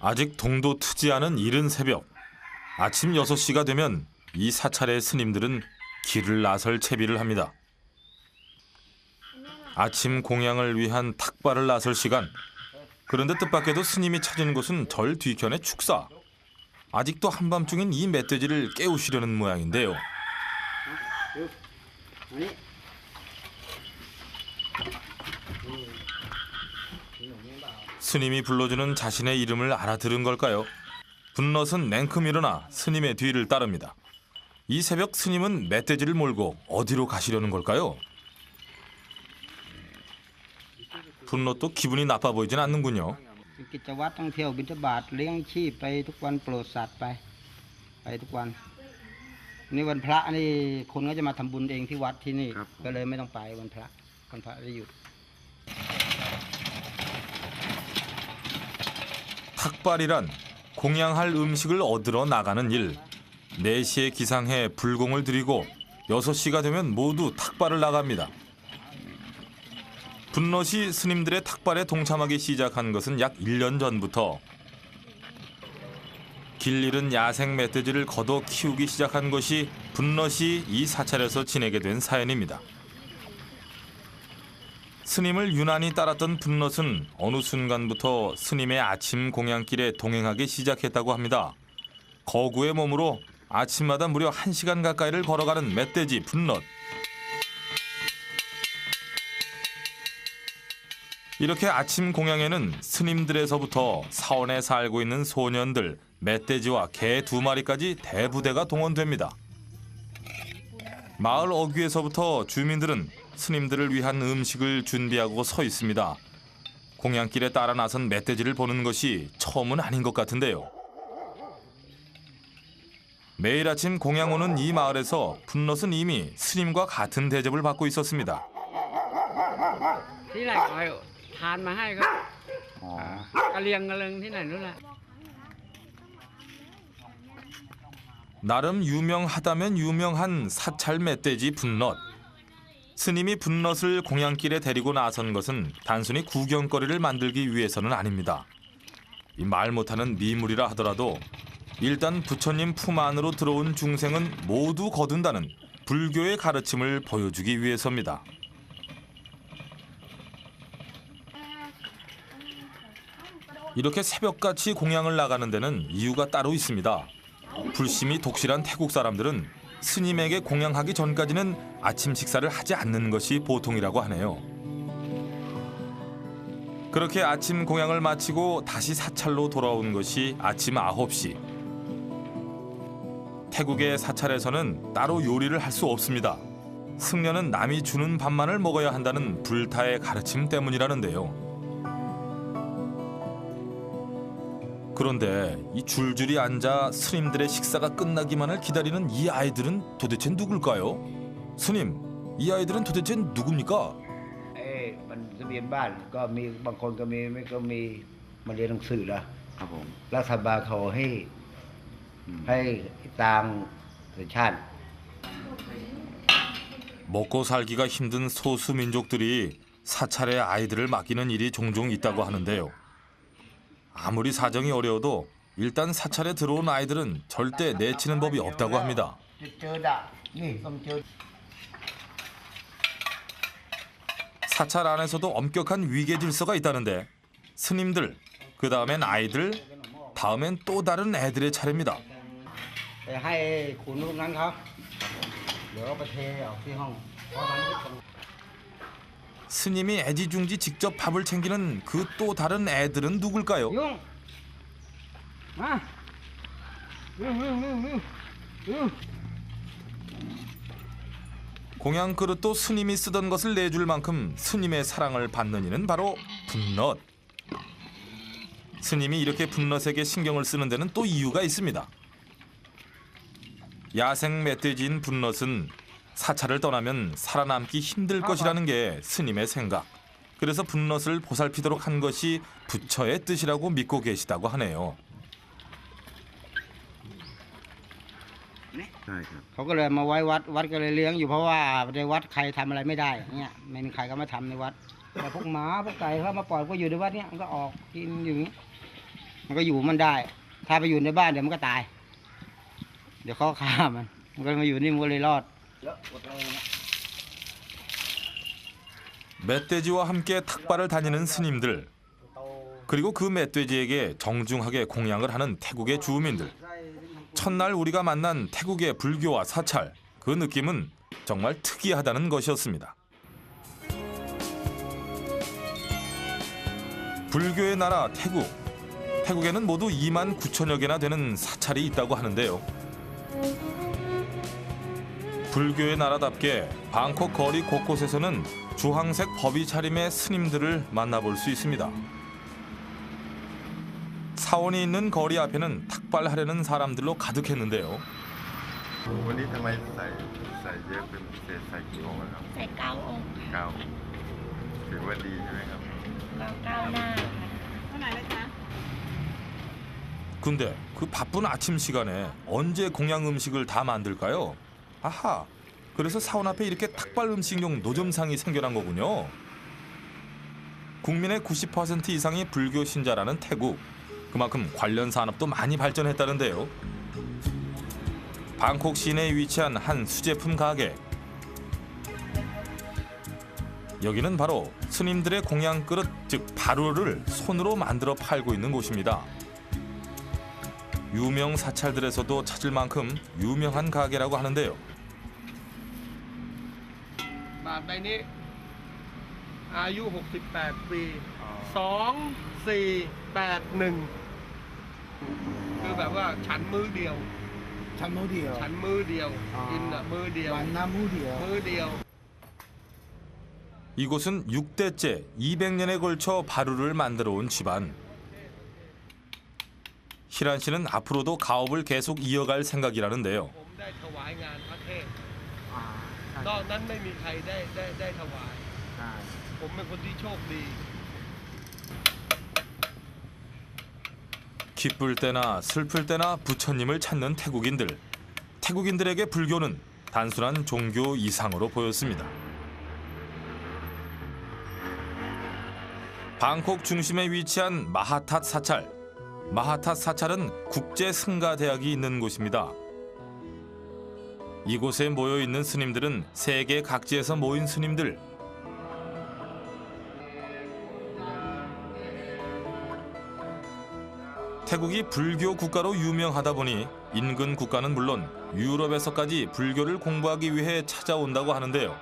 아직 동도 트지 않은 이른 새벽. 아침 6시가 되면 이 사찰의 스님들은 길을 나설 채비를 합니다. 아침 공양을 위한 탁발을 나설 시간. 그런데 뜻밖에도 스님이 찾은 곳은 절 뒤편의 축사. 아직도 한밤중인 이 멧돼지를 깨우시려는 모양인데요. 스님이 불러주는 자신의 이름을 알아들은 걸까요? 분넛은 냉큼 일어나 스님의 뒤를 따릅니다. 이 새벽 스님은 멧돼지를 몰고 어디로 가시려는 걸까요? 분넛도 기분이 나빠 보이진 않는군요. กิจวัตรท่องเที่ยวบิณฑบาตเลี้ยงชีพไปทุกวันโปรดสัตว์ไปทุกวันนี่วันพระนี่คนก็จะมาทำบุญเองที่วัดที่นี่ก็เลยไม่ต้องไปวันพระได้หยุด 탁발이란 공양할 음식을 얻으러 나가는 일. 4시에 기상해 불공을 드리고 6시가 되면 모두 탁발을 나갑니다. 분넛이 스님들의 탁발에 동참하기 시작한 것은 약 1년 전부터. 길 잃은 야생 멧돼지를 걷어 키우기 시작한 것이 분넛이 이 사찰에서 지내게 된 사연입니다. 스님을 유난히 따랐던 분넛은 어느 순간부터 스님의 아침 공양길에 동행하기 시작했다고 합니다. 거구의 몸으로 아침마다 무려 1시간 가까이를 걸어가는 멧돼지 분넛. 이렇게 아침 공양에는 스님들에서부터 사원에 살고 있는 소년들, 멧돼지와 개 2마리까지 대부대가 동원됩니다. 마을 어귀에서부터 주민들은 스님들을 위한 음식을 준비하고 서 있습니다. 공양길에 따라 나선 멧돼지를 보는 것이 처음은 아닌 것 같은데요. 매일 아침 공양 오는 이 마을에서 분넛은 이미 스님과 같은 대접을 받고 있었습니다. 나름 유명하다면 유명한 사찰 멧돼지 분넛. 스님이 분넛을 공양길에 데리고 나선 것은 단순히 구경거리를 만들기 위해서는 아닙니다. 이 말 못하는 미물이라 하더라도 일단 부처님 품 안으로 들어온 중생은 모두 거둔다는 불교의 가르침을 보여주기 위해서입니다. 이렇게 새벽같이 공양을 나가는 데는 이유가 따로 있습니다. 불심이 독실한 태국 사람들은 스님에게 공양하기 전까지는 아침 식사를 하지 않는 것이 보통이라고 하네요. 그렇게 아침 공양을 마치고 다시 사찰로 돌아온 것이 아침 9시. 태국의 사찰에서는 따로 요리를 할 수 없습니다. 승려는 남이 주는 밥만을 먹어야 한다는 불타의 가르침 때문이라는데요. 그런데 이 줄줄이 앉아 스님들의 식사가 끝나기만을 기다리는 이 아이들은 도대체 누굴까요? 스님, 이 아이들은 도대체 누굽니까? มันทะเบียนบ้านก็มีบางคนก็มีไม่ก็มีมาเรียนหนังสือแล้วครับผมรัฐบาลเขาให้ตามสัญชาติ 먹고 살기가 힘든 소수 민족들이 사찰에 아이들을 맡기는 일이 종종 있다고 하는데요. 아무리 사정이 어려워도 일단 사찰에 들어온 아이들은 절대 내치는 법이 없다고 합니다. 사찰 안에서도 엄격한 위계 질서가 있다는데 스님들, 그 다음엔 아이들, 다음엔 또 다른 애들의 차례입니다. 스님이 애지중지 직접 밥을 챙기는 그 또 다른 애들은 누굴까요? 공양 그릇도 스님이 쓰던 것을 내줄 만큼 스님의 사랑을 받는 이는 바로 분넛. 스님이 이렇게 분넛에게 신경을 쓰는 데는 또 이유가 있습니다. 야생 멧돼지인 분넛은 사찰을 떠나면 살아남기 힘들 것이라는 게 스님의 생각. 그래서 분넛을 보살피도록 한 것이 부처의 뜻이라고 믿고 계시다고 하네요. เขาก็เลยมาไว้วัดก็เลยเลี้ยงอยู่เพราะว่าในวัดใครทำอะไรไม่ได้เนี่ยไม่มีใครก็มาทำในวัดแต่พวกหมาพวกไก่เขามาปล่อยก็อยู่ในวัดเนี่ยมันก็ออกกินอยู่อย่างนี้ มันก็อยู่มันได้ ถ้าไปอยู่ในบ้านเดี๋ยวมันก็ตาย เดี๋ยวเขาฆ่ามันก็มาอยู่นี่มันก็เลยรอด 멧돼지와 함께 탁발을 다니는 스님들, 그리고 그 멧돼지에게 정중하게 공양을 하는 태국의 주민들. 첫날 우리가 만난 태국의 불교와 사찰, 그 느낌은 정말 특이하다는 것이었습니다. 불교의 나라 태국. 태국에는 모두 2만 9천여 개나 되는 사찰이 있다고 하는데요. 불교의 나라답게 방콕 거리 곳곳에서는 주황색 법의 차림의 스님들을 만나볼 수 있습니다. 사원이 있는 거리 앞에는 탁발하려는 사람들로 가득했는데요. วันนี้ทำไมใส่เยอะเป็นพิเศษใส่กี่องค์ครับ ใส่9 องค์ค่ะ 9ถือว่าดีใช่ไหมครับ 9หน้า 근데 그 바쁜 아침 시간에 언제 공양 음식을 다 만들까요? 아하, 그래서 사원 앞에 이렇게 탁발 음식용 노점상이 생겨난 거군요. 국민의 90% 이상이 불교 신자라는 태국. 그만큼 관련 산업도 많이 발전했다는데요. 방콕 시내에 위치한 한 수제품 가게. 여기는 바로 스님들의 공양 그릇, 즉 바루를 손으로 만들어 팔고 있는 곳입니다. 유명 사찰들에서도 찾을 만큼 유명한 가게라고 하는데요. บาทใบนี้อายุ68 ปี 2481 คือแบบว่าฉันมือเดียว ฉันมื้อเดียว ฉันมือเดียว กินมือเดียว วันน้ำมื้อเดียว มือเดียว 이곳은 6대째 200년에 걸쳐 바루를 만들어 온 집안. 희란 씨는 앞으로도 가업을 계속 이어갈 생각이라는데요. ผมได้ถวายงานพระเทศ อ่าใช่ นอกนั้นไม่มีใครได้ถวาย ใช่ ผมเป็นคนที่โชคดี 기쁠 때나 슬플 때나 부처님을 찾는 태국인들. 태국인들에게 불교는 단순한 종교 이상으로 보였습니다. 방콕 중심에 위치한 마하탓 사찰. 마하탓 사찰은 국제 승가 대학이 있는 곳입니다. 이곳에 모여 있는 스님들은 세계 각지에서 모인 스님들. 태국이 불교 국가로 유명하다 보니 인근 국가는 물론 유럽에서까지 불교를 공부하기 위해 찾아온다고 하는데요.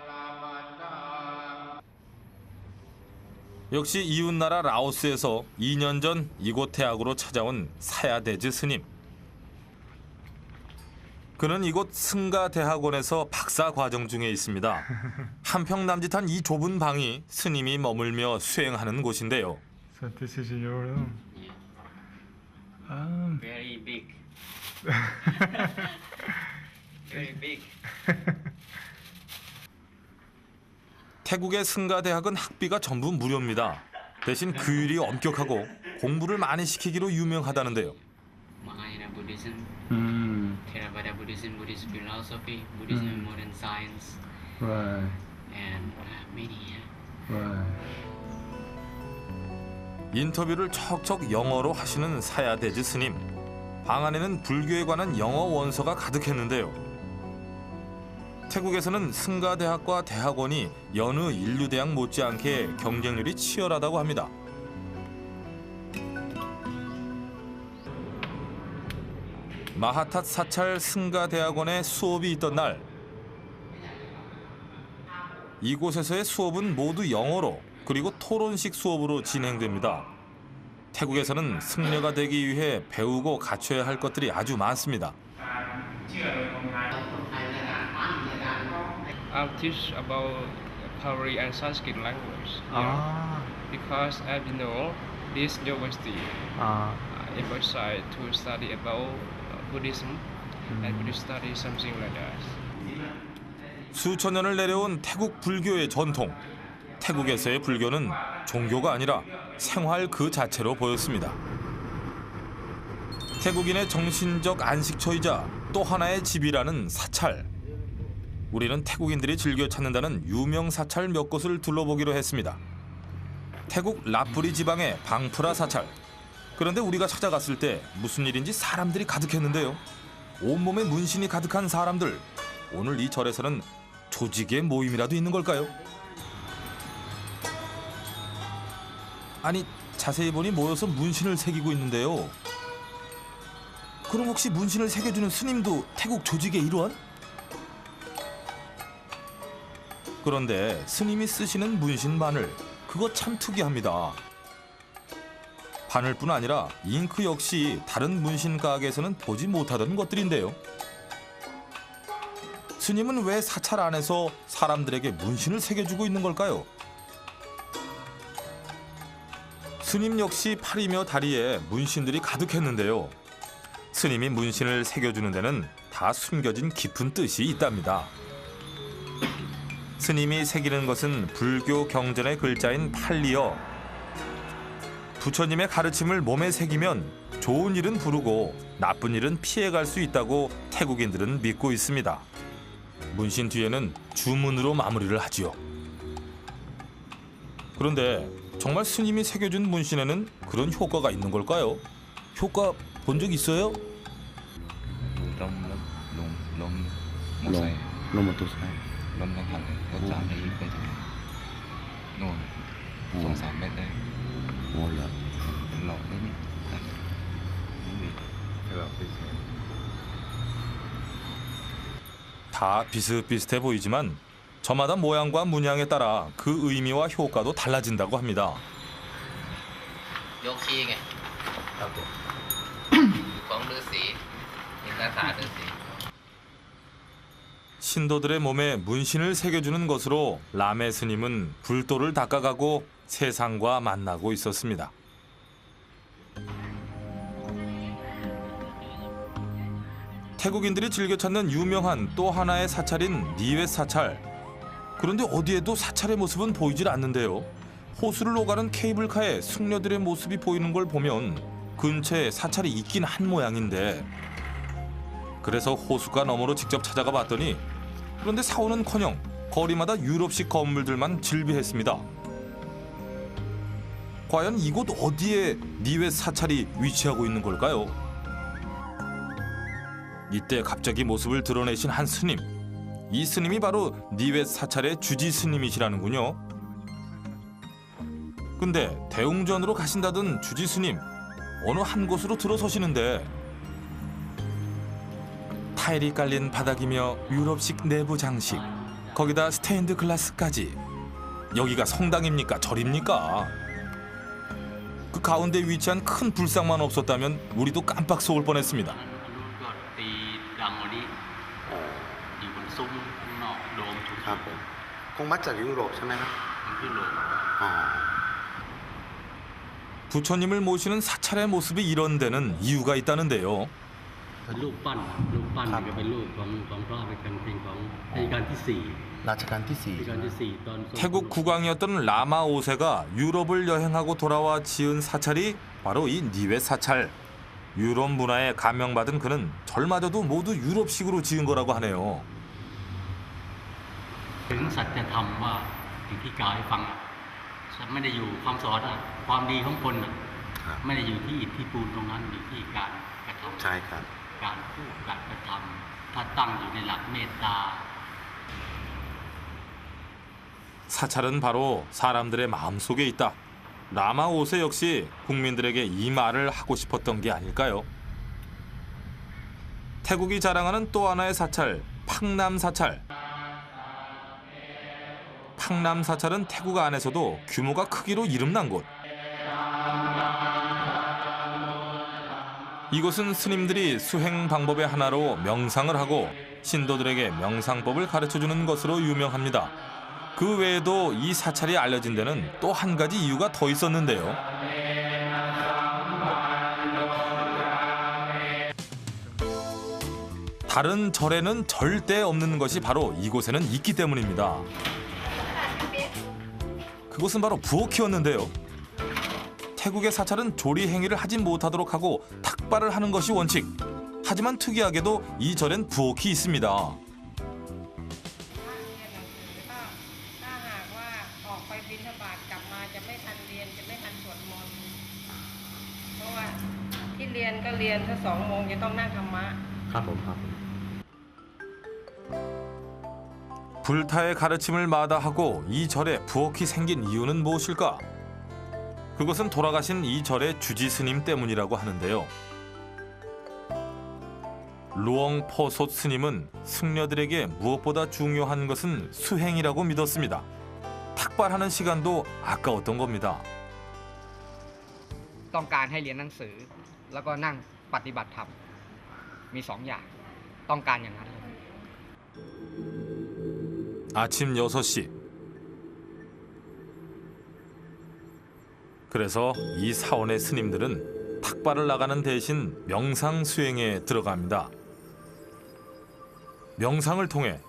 역시 이웃나라 라오스에서 2년 전 이곳 대학으로 찾아온 사야데즈 스님. 그는 이곳 승가대학원에서 박사 과정 중에 있습니다. 한평 남짓한 이 좁은 방이 스님이 머물며 수행하는 곳인데요. So this is your room. Very big. Very big. 태국의 승가대학은 학비가 전부 무료입니다. 대신 규율이 엄격하고 공부를 많이 시키기로 유명하다는데요. Mahayana Buddhism, Theravada Buddhism, Buddhist philosophy, Buddhism and modern science, Right, and many. right. 인터뷰를 척척 영어로 하시는 사야데즈 스님. 방 안에는 불교에 관한 영어 원서가 가득했는데요. 태국에서는 승가대학과 대학원이 여느 인류대학 못지않게 경쟁률이 치열하다고 합니다. 마하탓 사찰 승가대학원에 수업이 있던 날, 이곳에서의 수업은 모두 영어로 그리고 토론식 수업으로 진행됩니다. 태국에서는 승려가 되기 위해 배우고 갖춰야 할 것들이 아주 많습니다. I'll teach about Pali and Sanskrit language. Ah, Because as you know, this university ah, emphasize to study about Buddhism and Buddhist study something like that. 수천 년을 내려온 태국 불교의 전통. 태국에서의 불교는 종교가 아니라 생활 그 자체로 보였습니다. 태국인의 정신적 안식처이자 또 하나의 집이라는 사찰. 우리는 태국인들이 즐겨 찾는다는 유명 사찰 몇 곳을 둘러보기로 했습니다. 태국 라뿌리 지방의 방프라 사찰, 그런데 우리가 찾아갔을 때 무슨 일인지 사람들이 가득했는데요. 온몸에 문신이 가득한 사람들. 오늘 이 절에서는 조직의 모임이라도 있는 걸까요? 아니, 자세히 보니 모여서 문신을 새기고 있는데요. 그럼 혹시 문신을 새겨주는 스님도 태국 조직의 일원? 그런데 스님이 쓰시는 문신 바늘, 그거 참 특이합니다. 바늘뿐 아니라 잉크 역시 다른 문신 가게에서는 보지 못하던 것들인데요. 스님은 왜 사찰 안에서 사람들에게 문신을 새겨주고 있는 걸까요? 스님 역시 팔이며 다리에 문신들이 가득했는데요. 스님이 문신을 새겨주는 데는 다 숨겨진 깊은 뜻이 있답니다. 스님이 새기는 것은 불교 경전의 글자인 팔리어. 부처님의 가르침을 몸에 새기면 좋은 일은 부르고 나쁜 일은 피해갈 수 있다고 태국인들은 믿고 있습니다. 문신 뒤에는 주문으로 마무리를 하지요. 그런데 정말 스님이 새겨준 문신에는 그런 효과가 있는 걸까요? 효과 본 적 있어요? Lông một tô sai. Lâm đang hẳn có giảm đi bây giờ nồi sống giảm bên đây Ngồi là lọ đấy nhỉ 다 비슷비슷해 보이지만 저마다 모양과 문양에 따라 그 의미와 효과도 달라진다고 합니다. vô kia kìa con đưa sĩ người ta thả đưa sĩ 신도들의 몸에 문신을 새겨주는 것으로 라메 스님은 불도를 닦아가고 세상과 만나고 있었습니다. 태국인들이 즐겨 찾는 유명한 또 하나의 사찰인 니웨 사찰. 그런데 어디에도 사찰의 모습은 보이질 않는데요. 호수를 오가는 케이블카에 승려들의 모습이 보이는 걸 보면 근처에 사찰이 있긴 한 모양인데, 그래서 호수가 너머로 직접 찾아가 봤더니 그런데 사원은커녕 거리마다 유럽식 건물들만 질비했습니다. 과연 이곳 어디에 니웨 사찰이 위치하고 있는 걸까요? 이때 갑자기 모습을 드러내신 한 스님. 이 스님이 바로 니웨 사찰의 주지 스님이시라는군요. 근데 대웅전으로 가신다던 주지 스님, 어느 한 곳으로 들어서시는데 타일이 깔린 바닥이며 유럽식 내부 장식, 거기다 스테인드 글라스까지. 여기가 성당입니까? 절입니까? 그 가운데 위치한 큰 불상만 없었다면 우리도 깜빡 속을 뻔했습니다. ตีดังกว่านี้อยู่บนซุ้มข้างนอกโดมทุก ครับผมคงมาจากยุโรปใช่ไหมครับ มันขึ้นโดม อ๋อ 부처님을 모시는 사찰의 모습이 이런 데는 이유가 있다는데요. รูปปั้นนี่ก็เป็นรูปของพระเป็นการเป็นของรัชกาลที่สี่ รัชกาลที่สี่ รัชกาลที่สี่ตอน 태국 국왕이었던 라마 5세가 유럽을 여행하고 돌아와 지은 사찰이 바로 이 니웨 사찰. 유럽 문화에 감명받은 그는 절마저도 모두 유럽식으로 지은 거라고 하네요. ถึงสัจธรรมว่าอย่างที่กล่าวให้ฟังไม่ได้อยู่ความสอนความดีของคนไม่ได้อยู่ที่อิฐที่ปูนตรงนั้นอยู่ที่การกระทำ ใช่ครับ การพูดการกระทำถ้าตั้งอยู่ในหลักเมตตา 사찰은 바로 사람들의 마음속에 있다. 라마 5세 역시 국민들에게 이 말을 하고 싶었던 게 아닐까요? 태국이 자랑하는 또 하나의 사찰, 팡남 사찰. 팡남 사찰은 태국 안에서도 규모가 크기로 이름난 곳. 이곳은 스님들이 수행 방법의 하나로 명상을 하고 신도들에게 명상법을 가르쳐주는 것으로 유명합니다. 그 외에도 이 사찰이 알려진 데는 또 한 가지 이유가 더 있었는데요. 다른 절에는 절대 없는 것이 바로 이곳에는 있기 때문입니다. 그것은 바로 부엌이었는데요. 태국의 사찰은 조리 행위를 하지 못하도록 하고 탁발을 하는 것이 원칙. 하지만 특이하게도 이 절엔 부엌이 있습니다. ถ้าหากว่าออกไปบิณฑบาตกลับมาจะไม่ทันเรียนจะไม่ทันสวดมนต์เพราะว่า รียนก็เรียนถ้า2 โมงจะต้องนั่งธรรมะ ครับผมครับ 불타의 가르침을 마다하고 이 절에 부엌이 생긴 이유는 무엇일까? 그것은 돌아가신 이 절의 주지 스님 때문이라고 하는데요. 루엉 포솥 스님은 승려들에게 무엇보다 중요한 것은 수행이라고 믿었습니다. 탁발하는 시간도 아까웠던 겁니다. ต้องการให้เรียนหนังสือแล้วก็นั่งปฏิบัติธรรมมี2 อย่างต้องการอย่างนั้นเลย 아침 6시. 그래서 이 사원의 스님들은 탁발을 나가는 대신 명상 수행에 들어갑니다. 명상을 통해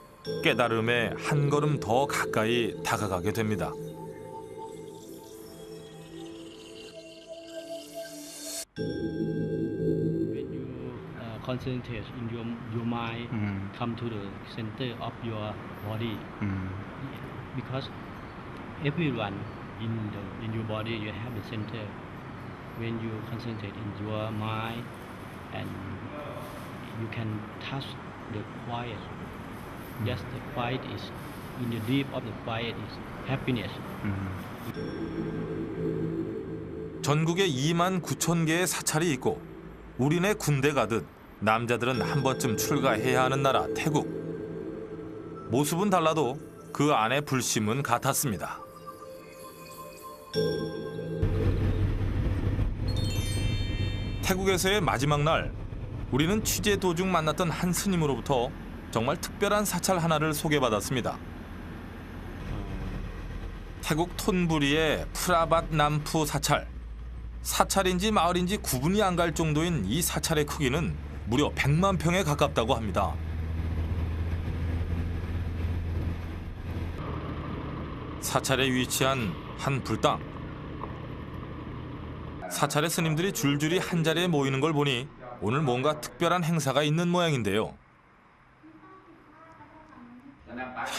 깨달음에 한 걸음 더 가까이 다가가게 됩니다. When you concentrate in your mind, come to the center of your body. Because everyone in your body you have the center. When you concentrate in your mind, and you can touch the quiet. Just the quiet is in the deep of the quiet is happiness. 전국에 2만 9천 개의 사찰이 있고 우리네 군대 가듯 남자들은 한 번쯤 출가해야 하는 나라 태국. 모습은 달라도 그 안의 불심은 같았습니다. 태국에서의 마지막 날, 우리는 취재 도중 만났던 한 스님으로부터 정말 특별한 사찰 하나를 소개받았습니다. 태국 톤부리의 프라밧 남푸 사찰. 사찰인지 마을인지 구분이 안 갈 정도인 이 사찰의 크기는 무려 100만 평에 가깝다고 합니다. 사찰에 위치한 한 불당. 사찰의 스님들이 줄줄이 한 자리에 모이는 걸 보니 오늘 뭔가 특별한 행사가 있는 모양인데요.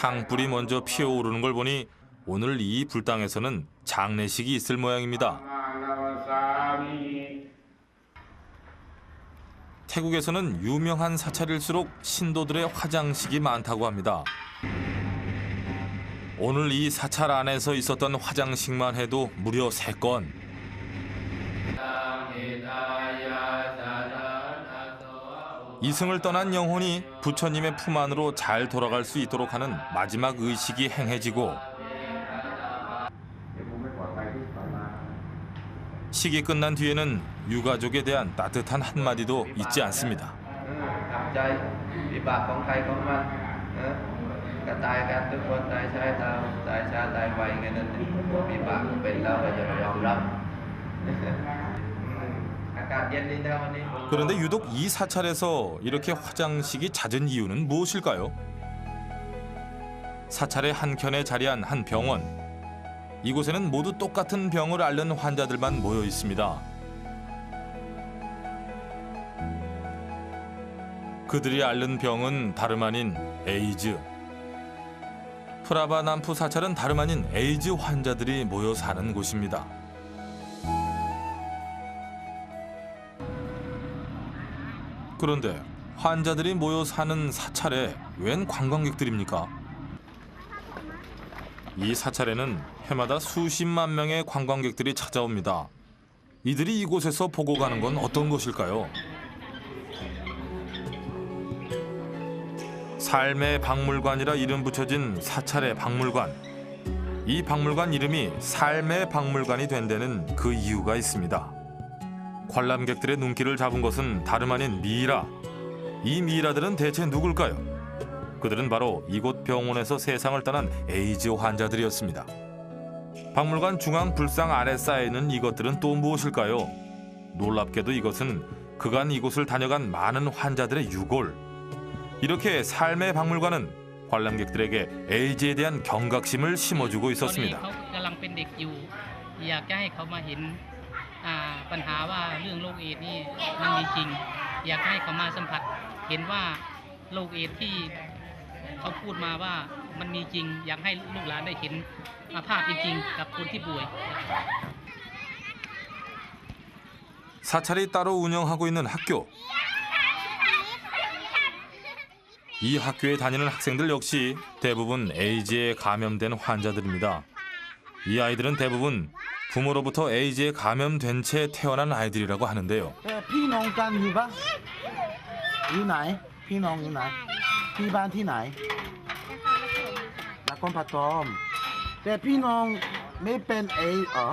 향불이 먼저 피어오르는 걸 보니 오늘 이 불당에서는 장례식이 있을 모양입니다. 태국에서는 유명한 사찰일수록 신도들의 화장식이 많다고 합니다. 오늘 이 사찰 안에서 있었던 화장식만 해도 무려 3건. 이승을 떠난 영혼이 부처님의 품 안으로 잘 돌아갈 수 있도록 하는 마지막 의식이 행해지고 식이 끝난 뒤에는 유가족에 대한 따뜻한 한마디도 잊지 않습니다. 그런데 유독 이 사찰에서 이렇게 화장식이 잦은 이유는 무엇일까요? 사찰의 한켠에 자리한 한 병원. 이곳에는 모두 똑같은 병을 앓는 환자들만 모여 있습니다. 그들이 앓는 병은 다름 아닌 에이즈. 프라바 남푸 사찰은 다름 아닌 에이즈 환자들이 모여 사는 곳입니다. 그런데 환자들이 모여 사는 사찰에 웬 관광객들입니까? 이 사찰에는 해마다 수십만 명의 관광객들이 찾아옵니다. 이들이 이곳에서 보고 가는 건 어떤 것일까요? 삶의 박물관이라 이름 붙여진 사찰의 박물관. 이 박물관 이름이 삶의 박물관이 된 데는 그 이유가 있습니다. 관람객들의 눈길을 잡은 것은 다름 아닌 미이라. 이 미이라들은 대체 누굴까요? 그들은 바로 이곳 병원에서 세상을 떠난 에이즈 환자들이었습니다. 박물관 중앙 불상 아래 쌓여있는 이것들은 또 무엇일까요? 놀랍게도 이것은 그간 이곳을 다녀간 많은 환자들의 유골. 이렇게 삶의 박물관은 관람객들에게 에이즈에 대한 경각심을 심어주고 있었습니다. ปัญหาว่าเรื่องโรคเอดส์นี่มันมีจริงอยากให้เขามาสัมผัสเห็นว่าโรคเอดส์ที่เขาพูดมาว่ามันมีจริงอยากให้ลูกหลานได้เห็นภาพจริงๆกับคนที่ป่วย 사찰이 따로 운영하고 있는 학교. 이 학교에 다니는 학생들 역시 대부분 에이즈에 감염된 환자들입니다. 이 아이들은 대부분 부모로부터 에이즈에 감염된 채 태어난 아이들이라고 하는데요. พี่น้องกันอยู่ปะอยู่ไหนพี่น้องอยู่ไหนที่บ้านที่ไหนนครปฐมแต่พี่น้องไม่เป็นเอเหรอ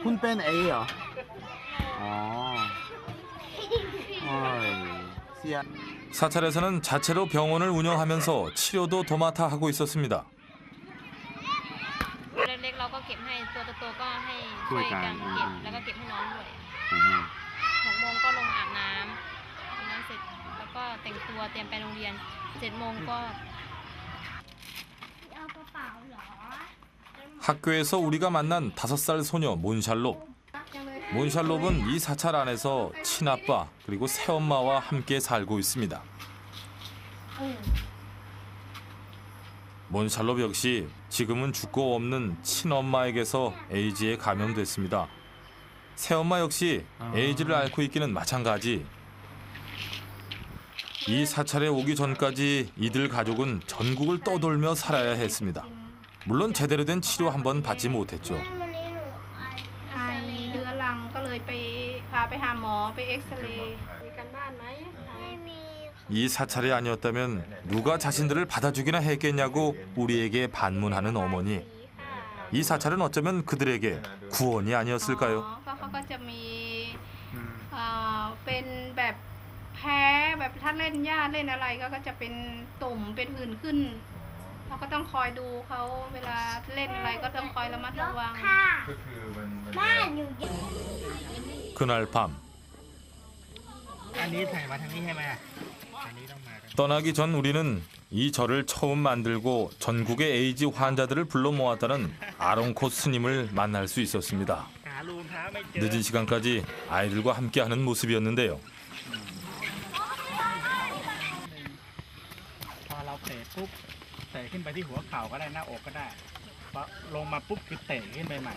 คุณเป็นเอเหรออ๋อโอ้ยเสีย 사찰에서는 자체로 병원을 운영하면서 치료도 도맡아 하고 있었습니다. เล็กๆเราก็เก็บให้ตัวโตๆก็ให้ช่วยกันเก็บแล้วก็เก็บให้น้องด้วย6 โมงก็ลงอาบน้ำเสร็จแล้วก็แต่งตัวเตรียมไปโรงเรียน7 โมงก็ 학교에서 우리가 만난 5살 소녀 몬샬롭. 몬샬롭은 이 사찰 안에서 친아빠 그리고 새엄마와 함께 살고 있습니다. 몬샬롭 역시 지금은 죽고 없는 친엄마에게서 에이즈에 감염됐습니다. 새엄마 역시 에이즈를 앓고 있기는 마찬가지. 이 사찰에 오기 전까지 이들 가족은 전국을 떠돌며 살아야 했습니다. 물론 제대로 된 치료 한 번 받지 못했죠. เรื้อรังก็เลยไปพาไปหาหมอไปเอ็กซเรย์มีกันบ้านไหม 이 사찰이 아니었다면 누가 자신들을 받아주기나 했겠냐고 우리에게 반문하는 어머니. 이 사찰은 어쩌면 그들에게 구원이 아니었을까요? เขาก็จะมีเป็นแบบแพ้แบบถ้าเล่นหญ้าเล่นอะไรก็จะเป็นตุ่มเป็นผื่นขึ้นเราก็ต้องคอยดูเขาเวลาเล่นอะไรก็ต้องคอยระมัดระวัง 그날 밤 떠나기 전 우리는 이 절을 처음 만들고 전국의 에이즈 환자들을 불러 모았다는 아롱코 스님을 만날 수 있었습니다. 늦은 시간까지 아이들과 함께하는 모습이었는데요. พอเราเตะปุ๊บเตะขึ้นไปที่หัวเข่าก็ได้หน้าอกก็ได้พอลงมาปุ๊บคือเตะขึ้นไปใหม่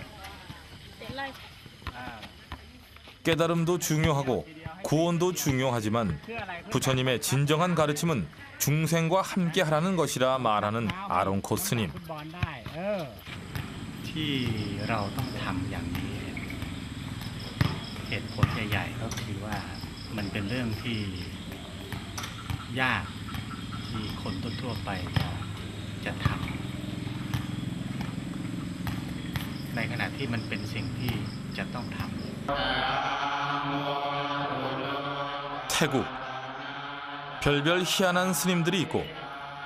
깨달음도 중요하고 구원도 중요하지만 부처님의 진정한 가르침은 중생과 함께하라는 것이라 말하는 아롱코 스님. ฟุตบอลได้ที่เราต้องทำอย่างนี้เหตุผลใหญ่ๆก็คือว่ามันเป็นเรื่องที่ยากที่คนทั่วๆไปจะทำในขณะที่มันเป็นสิ่งที่จะต้องทำ 태국. 별별 희한한 스님들이 있고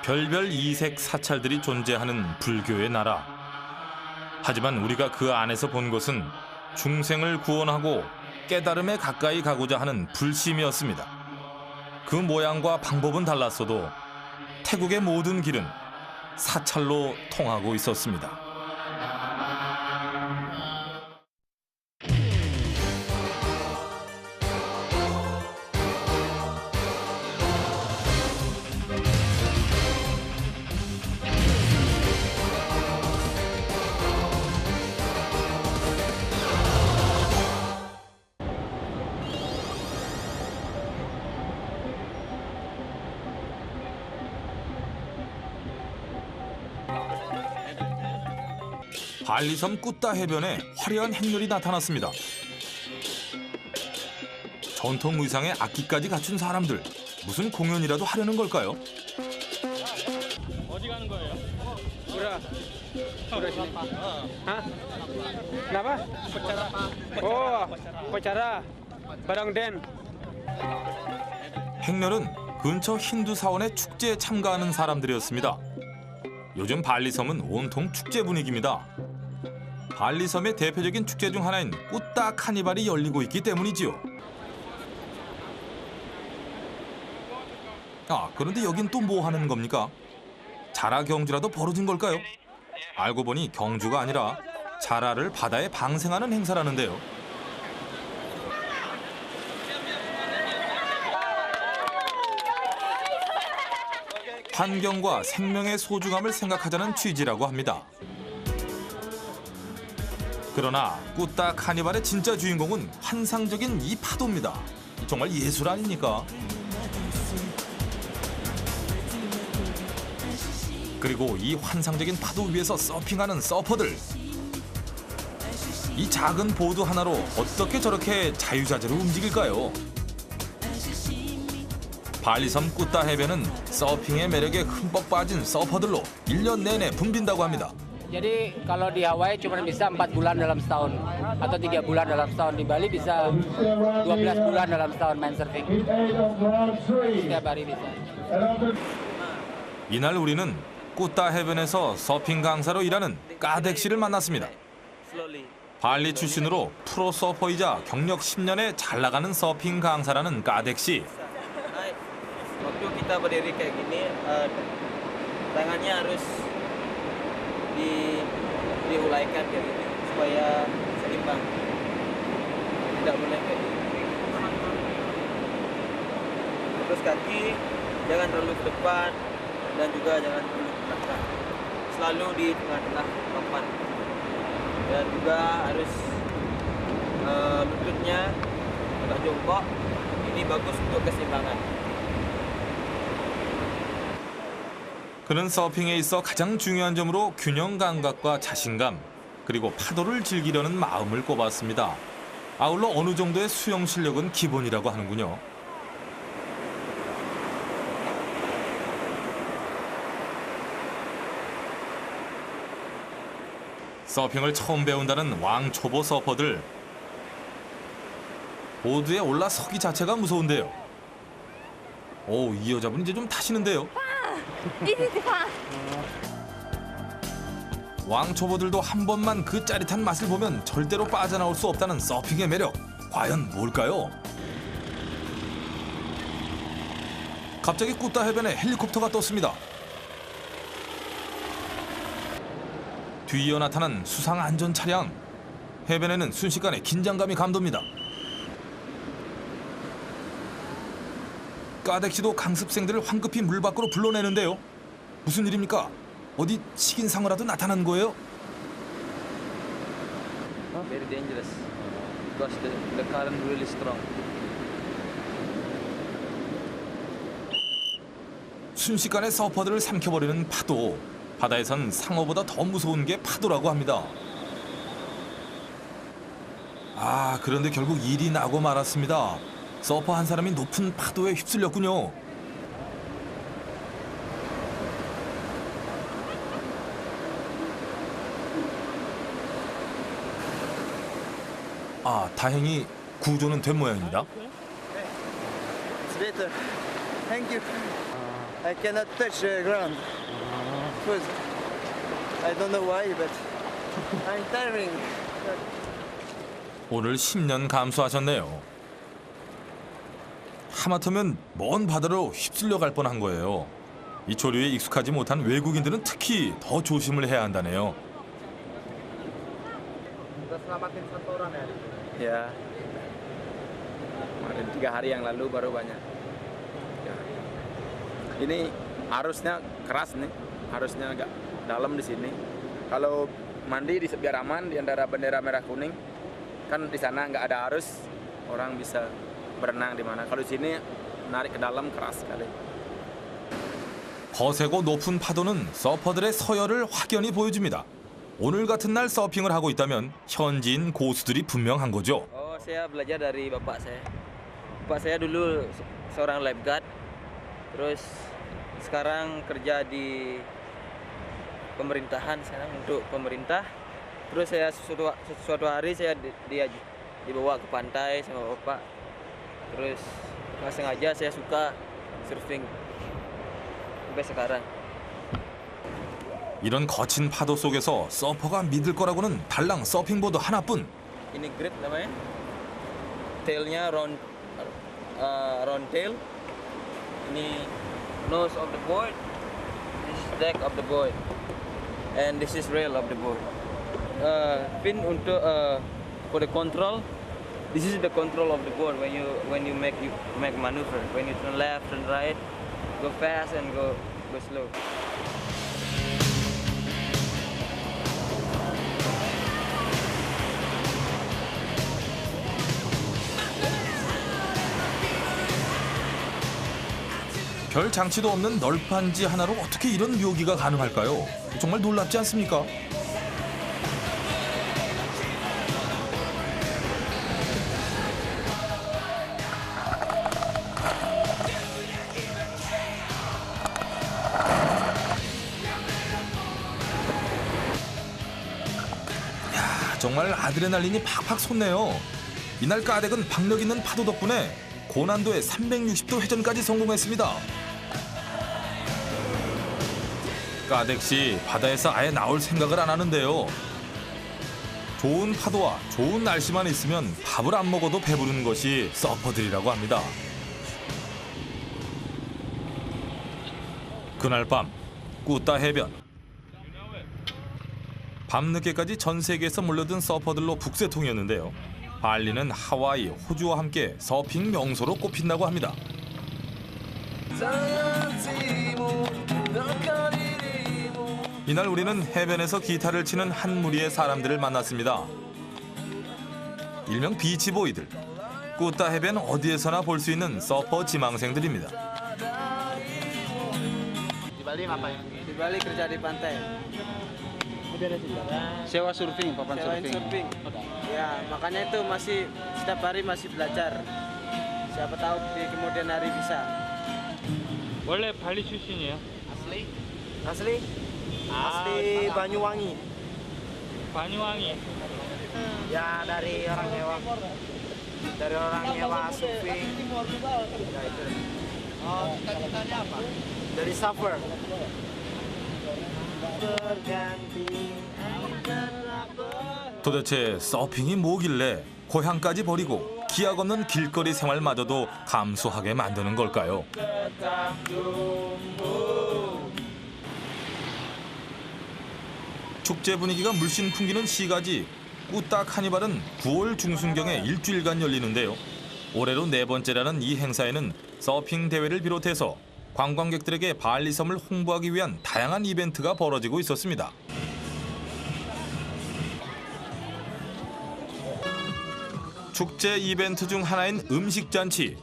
별별 이색 사찰들이 존재하는 불교의 나라. 하지만 우리가 그 안에서 본 것은 중생을 구원하고 깨달음에 가까이 가고자 하는 불심이었습니다. 그 모양과 방법은 달랐어도 태국의 모든 길은 사찰로 통하고 있었습니다. 발리섬 꾸따 해변에 화려한 행렬이 나타났습니다. 전통 의상에 악기까지 갖춘 사람들. 무슨 공연이라도 하려는 걸까요? 어디 가는 거예요? 나봐? 오, 보자라. 바랑덴. 행렬은 근처 힌두 사원의 축제에 참가하는 사람들이었습니다. 요즘 발리섬은 온통 축제 분위기입니다. 발리섬의 대표적인 축제 중 하나인 꾸따 카니발이 열리고 있기 때문이지요. 그런데 여긴 또 뭐 하는 겁니까? 자라 경주라도 벌어진 걸까요? 알고 보니 경주가 아니라 자라를 바다에 방생하는 행사라는데요. 환경과 생명의 소중함을 생각하자는 취지라고 합니다. 그러나 꾸따 카니발의 진짜 주인공은 환상적인 이 파도입니다. 정말 예술 아닙니까? 그리고 이 환상적인 파도 위에서 서핑하는 서퍼들. 이 작은 보드 하나로 어떻게 저렇게 자유자재로 움직일까요? 발리섬 꾸따 해변은 서핑의 매력에 흠뻑 빠진 서퍼들로 1년 내내 붐빈다고 합니다. Jadi kalau di Hawaii cuma bisa 4 bulan dalam setahun atau 3 bulan dalam setahun. Di Bali bisa 12 bulan dalam setahun main surfing. Setiap hari bisa. 이날 우리는 꾸따 해변에서 서핑 강사로 일하는 까덱 씨를 만났습니다. 발리 출신으로 프로 서퍼이자 경력 10년의 잘 나가는 서핑 강사라는 까덱 씨. Waktu kita berdiri kayak gini, tangannya harus diulaikan kayak gini supaya seimbang. Tidak boleh kayak gini. Terus kaki jangan terlalu ke depan dan juga jangan terlalu ke belakang. Selalu di tengah-tengah papan. Dan juga harus lututnya agak jongkok. Ini bagus untuk keseimbangan. 그는 서핑에 있어 가장 중요한 점으로 균형 감각과 자신감, 그리고 파도를 즐기려는 마음을 꼽았습니다. 아울러 어느 정도의 수영 실력은 기본이라고 하는군요. 서핑을 처음 배운다는 왕초보 서퍼들. 보드에 올라서기 자체가 무서운데요. 오, 이 여자분 이제 좀 타시는데요. 왕초보들도 한 번만 그 짜릿한 맛을 보면 절대로 빠져나올 수 없다는 서핑의 매력. 과연 뭘까요? 갑자기 꾸따 해변에 헬리콥터가 떴습니다. 뒤이어 나타난 수상 안전 차량. 해변에는 순식간에 긴장감이 감돕니다. 까덱 씨도 강습생들을 황급히 물 밖으로 불러내는데요. 무슨 일입니까? 어디 식인상어라도 나타난 거예요? Very dangerous because the current really strong. 순식간에 서퍼들을 삼켜버리는 파도. 바다에선 상어보다 더 무서운 게 파도라고 합니다. 아, 그런데 결국 일이 나고 말았습니다. 서퍼 한 사람이 높은 파도에 휩쓸렸군요. 아, 다행히 구조는 된 모양입니다. It's better. Thank you. I cannot touch the ground. Because I don't know why, but I'm tiring. 오늘 10년 감수하셨네요. 하마터면 먼 바다로 휩쓸려 갈 뻔한 거예요. 이 조류에 익숙하지 못한 외국인들은 특히 더 조심을 해야 한다네요. Ya, kemarin 3 hari yang lalu baru banyak. Ya. Ini arusnya keras nih, arusnya agak dalam di sini. Kalau mandi di biar aman di antara bendera merah kuning, kan di sana nggak ada arus, orang bisa berenang di mana. Kalau di sini narik ke dalam keras sekali. 거세고 높은 파도는 서퍼들의 서열을 확연히 보여줍니다. 오늘 같은 날 서핑을 하고 있다면 현지인 고수들이 분명한 거죠. Oh, saya belajar dari bapak saya. Bapak saya dulu seorang lifeguard, terus sekarang kerja di pemerintahan sekarang untuk pemerintah. Terus saya suatu hari saya dibawa ke pantai sama bapak. Terus nggak sengaja saya suka surfing sampai sekarang. 이런 거친 파도 속에서 서퍼가 믿을 거라고는 달랑 서핑보드 하나뿐. Ini grip namanya. Tailnya round tail. Ini nose of the board. This is deck of the board. And this is rail of the board. Pin untuk for the control. This is the control of the board when you make maneuver. When you turn left, turn right, go fast and go slow. 별 장치도 없는 널판지 하나로 어떻게 이런 묘기가 가능할까요? 정말 놀랍지 않습니까? 정말 아드레날린이 팍팍 솟네요. 이날 까덱은 박력 있는 파도 덕분에 고난도의 360도 회전까지 성공했습니다. 까덱 씨 바다에서 아예 나올 생각을 안 하는데요. 좋은 파도와 좋은 날씨만 있으면 밥을 안 먹어도 배부르는 것이 서퍼들이라고 합니다. 그날 밤 꾸따 해변. 밤늦게까지 전 세계에서 몰려든 서퍼들로 북새통이었는데요. 발리는 하와이, 호주와 함께 서핑 명소로 꼽힌다고 합니다. 이날 우리는 해변에서 기타를 치는 한 무리의 사람들을 만났습니다. 일명 비치보이들. 꾸따 해변 어디에서나 볼 수 있는 서퍼 지망생들입니다. Di Bali ngapain? Di Bali kerja di pantai. Sewa surfing, papan surfing. Ya, makanya itu masih setiap hari masih belajar. Siapa tahu di kemudian hari bisa. 원래 발리 출신이에요? Asli? Asli? Asli Banyuwangi. Banyuwangi. Ya dari orang nyewa. Dari orang nyewa surfing. Ya itu. Oh, cita-citanya apa? Dari surfer. 도대체 서핑이 뭐길래 고향까지 버리고 기약 없는 길거리 생활마저도 감수하게 만드는 걸까요? 축제 분위기가 물씬 풍기는 시가지 꾸따 카니발은 9월 중순경에 일주일간 열리는데요. 올해로 4번째라는 이 행사에는 서핑 대회를 비롯해서 관광객들에게 발리섬을 홍보하기 위한 다양한 이벤트가 벌어지고 있었습니다. 축제 이벤트 중 하나인 음식잔치.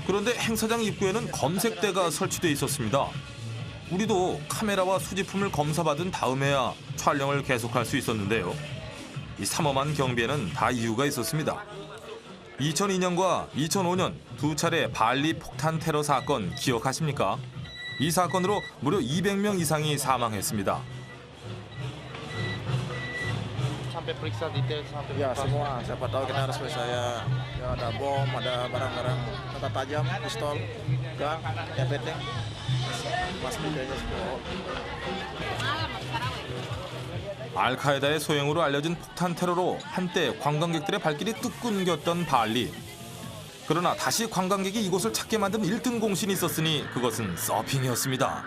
그런데 행사장 입구에는 검색대가 설치돼 있었습니다. 우리도 카메라와 수집품을 검사받은 다음에야 촬영을 계속할 수 있었는데요. 이 삼엄한 경비에는 다 이유가 있었습니다. 2002년과 2005년 두 차례 발리 폭탄 테러 사건 기억하십니까? 이 사건으로 무려 200명 이상이 사망했습니다. Sampai periksa detail sampai ya semua. Siapa tahu kita harus periksa ya ada bom, ada barang-barang kata tajam, pistol, gun, everything. Mas detailnya semua. 알카에다의 소행으로 알려진 폭탄 테러로 한때 관광객들의 발길이 뚝 끊겼던 발리. 그러나 다시 관광객이 이곳을 찾게 만든 1등 공신이 있었으니 그것은 서핑이었습니다.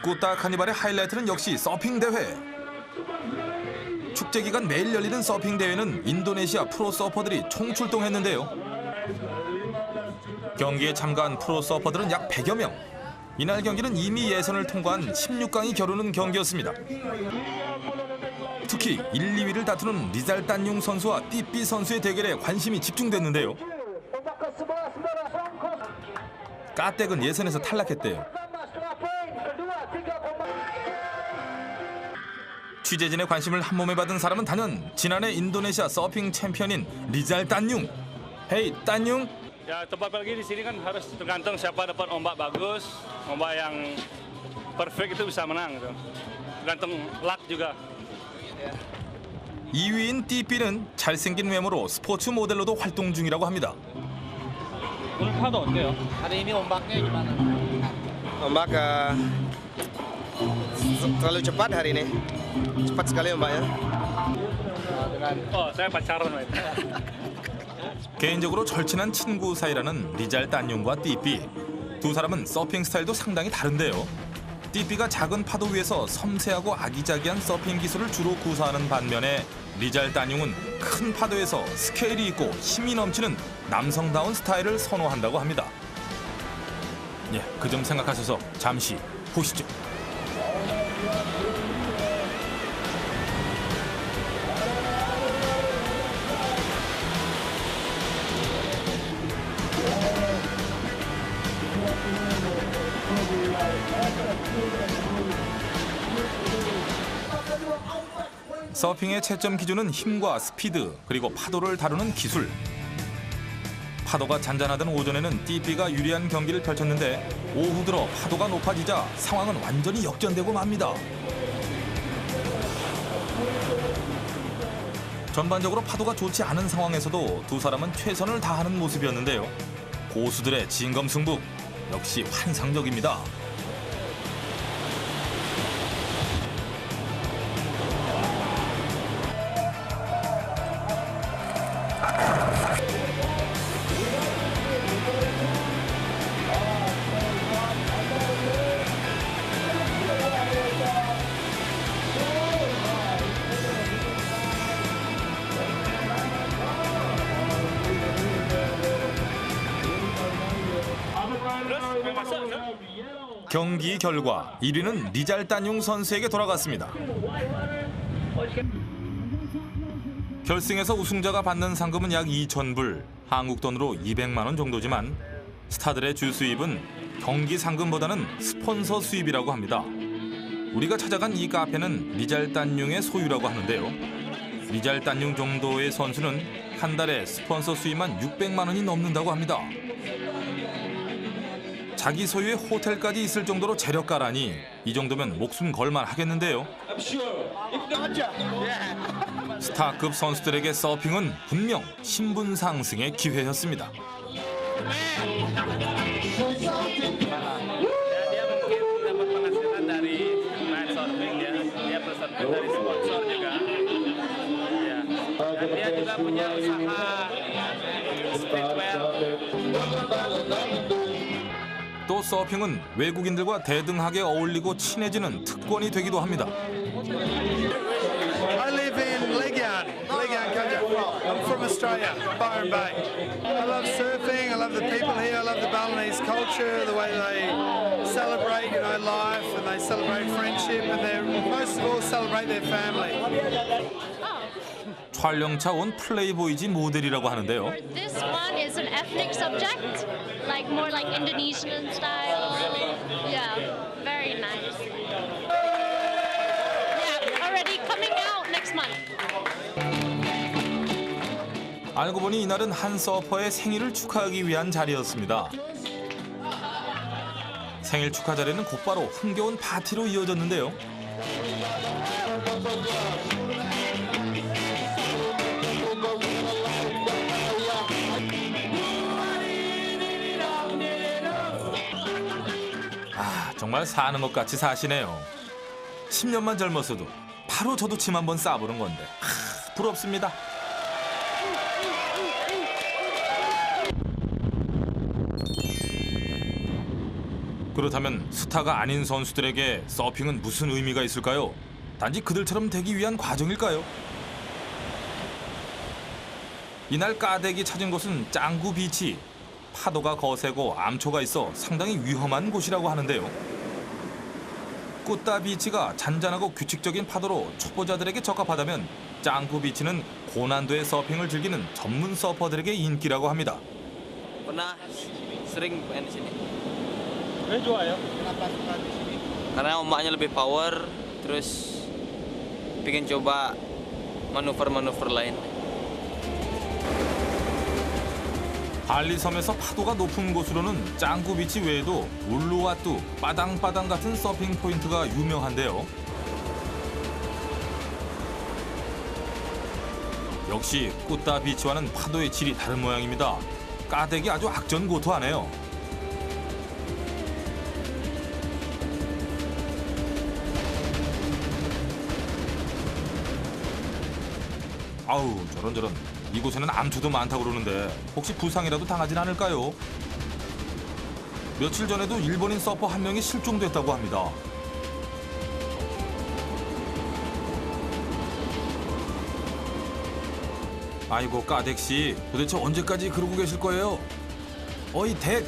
꾸따 카니발의 하이라이트는 역시 서핑 대회. 축제 기간 매일 열리는 서핑 대회는 인도네시아 프로 서퍼들이 총출동했는데요. 경기에 참가한 프로 서퍼들은 약 100여 명. 이날 경기는 이미 예선을 통과한 16강이 겨루는 경기였습니다. 특히 1, 2위를 다투는 리잘 딴융 선수와 띠삐 선수의 대결에 관심이 집중됐는데요. 까댁은 예선에서 탈락했대요. 취재진의 관심을 한몸에 받은 사람은 단연 지난해 인도네시아 서핑 챔피언인 리잘 딴융. 헤이 딴융. Ya tempat pergi di sini kan harus tergantung siapa dapat ombak bagus, ombak yang perfect itu bisa menang gitu. Tergantung luck juga. 2위인 띠삐는 잘생긴 외모로 스포츠 모델로도 활동 중이라고 합니다. 오늘 파도 어때요? Hari ini ombaknya gimana? Ombak terlalu cepat hari ini. Cepat sekali ombaknya. Oh, saya pacaran, Mas. 개인적으로 절친한 친구 사이라는 리잘 딴융과 띠삐. 두 사람은 서핑 스타일도 상당히 다른데요. 띠삐가 작은 파도 위에서 섬세하고 아기자기한 서핑 기술을 주로 구사하는 반면에 리잘 딴융은 큰 파도에서 스케일이 있고 힘이 넘치는 남성다운 스타일을 선호한다고 합니다. 예, 그 점 생각하셔서 잠시 보시죠. 서핑의 채점 기준은 힘과 스피드 그리고 파도를 다루는 기술. 파도가 잔잔하던 오전에는 띠삐가 유리한 경기를 펼쳤는데 오후 들어 파도가 높아지자 상황은 완전히 역전되고 맙니다. 전반적으로 파도가 좋지 않은 상황에서도 두 사람은 최선을 다하는 모습이었는데요. 고수들의 진검승부 역시 환상적입니다. 경기 결과 1위는 리잘단융 선수에게 돌아갔습니다. 결승에서 우승자가 받는 상금은 약 2,000불, 한국 돈으로 200만 원 정도지만 스타들의 주 수입은 경기 상금보다는 스폰서 수입이라고 합니다. 우리가 찾아간 이 카페는 리잘단융의 소유라고 하는데요. 리잘단융 정도의 선수는 한 달에 스폰서 수입만 600만 원이 넘는다고 합니다. 자기 소유의 호텔까지 있을 정도로 재력가라니 이 정도면 목숨 걸만 하겠는데요. 스타급 선수들에게 서핑은 분명 신분 상승의 기회였습니다. 또 서핑은 외국인들과 대등하게 어울리고 친해지는 특권이 되기도 합니다. I live in Legian, Kanja. I'm from Australia, Byron Bay. I love surfing, I love the people here, I love the Balinese culture, the way they celebrate, life, and they celebrate friendship, and they most of all celebrate their family. 촬영차 온 플레이보이지 모델이라고 하는데요. This one is an ethnic subject, like more like Indonesian style. Yeah, very nice. Yeah, already coming out next month. 알고 보니 이날은 한 서퍼의 생일을 축하하기 위한 자리였습니다. 생일 축하 자리는 곧바로 흥겨운 파티로 이어졌는데요. 정말 사는 것 같이 사시네요. 10년만 젊었어도 바로 저도 침 한번 싸보는 건데 부럽습니다. 그렇다면 스타가 아닌 선수들에게 서핑은 무슨 의미가 있을까요? 단지 그들처럼 되기 위한 과정일까요? 이날 까닭이 찾은 곳은 짱구 비치. 파도가 거세고 암초가 있어 상당히 위험한 곳이라고 하는데요. 꾸따 비치가 잔잔하고 규칙적인 파도로 초보자들에게 적합하다면 짱구 비치는 고난도의 서핑을 즐기는 전문 서퍼들에게 인기라고 합니다. Pernah sering main di sini. 왜 좋아요? Kenapa suka di sini? Karena ombaknya lebih power, terus pengen coba manuver-manuver lain. 발리섬에서 파도가 높은 곳으로는 짱구 비치 외에도 울루와뚜, 빠당빠당 같은 서핑 포인트가 유명한데요. 역시 꾸따 비치와는 파도의 질이 다른 모양입니다. 까닭이 아주 악전고투하네요. 아우 저런저런. 이곳에는 암초도 많다고 그러는데 혹시 부상이라도 당하진 않을까요? 며칠 전에도 일본인 서퍼 한 명이 실종됐다고 합니다. 아이고 까덱씨 도대체 언제까지 그러고 계실 거예요? 어이 덱!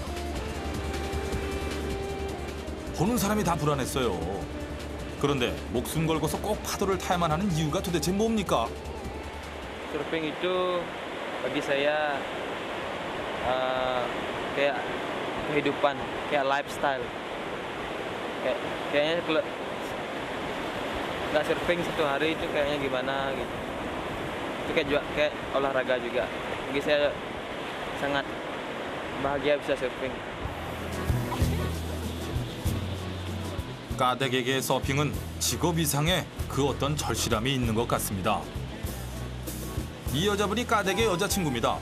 보는 사람이 다 불안했어요. 그런데 목숨 걸고서 꼭 파도를 타야만 하는 이유가 도대체 뭡니까? Surfing itu bagi saya kayak kehidupan, kayak lifestyle. Kayaknya nggak surfing 1 hari itu kayaknya gimana gitu. Itu kayak olahraga juga. Bagi saya sangat bahagia bisa surfing. 까덱에게 서핑은 직업 이상의 그 어떤 절실함이 있는 것 같습니다. 이 여자분이 까덱의 여자친구입니다.